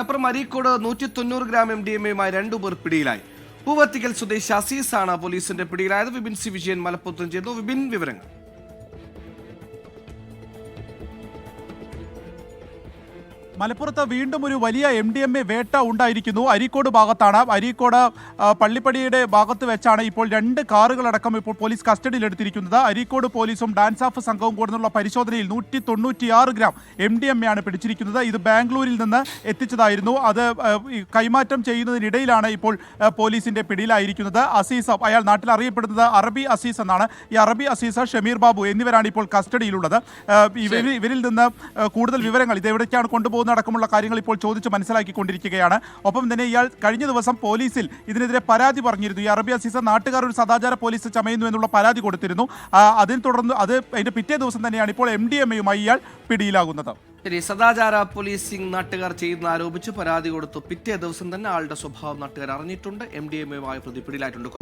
അപ്പുറം അരീക്കോട് 190 ഗ്രാം MDMA-യുമായി 2 പേർ പിടിയിലായി. പൂവത്തിക്കൽ സ്വദേശി അസീസാണ് പോലീസിന്റെ പിടിയിലായത്. വിപിൻ സി വിജയൻ മലപ്പുറത്തും ചെയ്തു. വിപിൻ, വിവരങ്ങൾ. മലപ്പുറത്ത് വീണ്ടും ഒരു വലിയ MDMA വേട്ട ഉണ്ടായിരിക്കുന്നു. അരീക്കോട് ഭാഗത്താണ്. അരീക്കോട് പള്ളിപ്പടിയുടെ ഭാഗത്ത് വെച്ചാണ് ഇപ്പോൾ 2 കാറുകളടക്കം ഇപ്പോൾ പോലീസ് കസ്റ്റഡിയിലെടുത്തിരിക്കുന്നത്. അരീക്കോട് പോലീസും ഡാൻസ് ഓഫ് സംഘവും കൂടുന്നുള്ള പരിശോധനയിൽ 196 ഗ്രാം MDMA ആണ് പിടിച്ചിരിക്കുന്നത്. ഇത് ബാംഗ്ലൂരിൽ നിന്ന് എത്തിച്ചതായിരുന്നു. അത് കൈമാറ്റം ചെയ്യുന്നതിനിടയിലാണ് ഇപ്പോൾ പോലീസിന്റെ പിടിയിലായിരിക്കുന്നത്. അസീസ്, അയാൾ നാട്ടിൽ അറിയപ്പെടുന്നത് അറബി അസീസ് എന്നാണ്. ഈ അറബി അസീസ്, ഷമീർ ബാബു എന്നിവരാണ് ഇപ്പോൾ കസ്റ്റഡിയിലുള്ളത്. ഇവരിൽ നിന്ന് കൂടുതൽ വിവരങ്ങൾ, ഇത് എവിടേക്കാണ് കൊണ്ടുപോകുന്നത് അടക്കമുള്ള കാര്യങ്ങൾ ഇപ്പോൾ ചോദിച്ച് മനസ്സിലാക്കിക്കൊണ്ടിരിക്കുകയാണ്. ഒപ്പം തന്നെ ഇയാൾ കഴിഞ്ഞ ദിവസം പോലീസിൽ ഇതിനെതിരെ പരാതി പറഞ്ഞിരുന്നു. ഈ അറബി അസീസ നാട്ടുകാർ ഒരു സദാചാര പോലീസ് ചമയുന്നു എന്നുള്ള പരാതി കൊടുത്തിരുന്നു. അതിനെ തുടർന്ന് അതിന്റെ പിറ്റേ ദിവസം തന്നെയാണ് ഇപ്പോൾ MDMA-യുമായി ഇയാൾ പിടിയിലാകുന്നത്. ശരി, സദാചാര പോലീസിംഗ് നാട്ടുകാർ ചെയ്യുന്ന ആരോപിച്ച് പരാതി കൊടുത്തു. പിറ്റേ ദിവസം തന്നെ ആളുടെ സ്വഭാവം നാട്ടുകാർ അറിഞ്ഞിട്ടുണ്ട്. MDMA-യുമായി പ്രതി പിടിയിലായിട്ടുണ്ട്.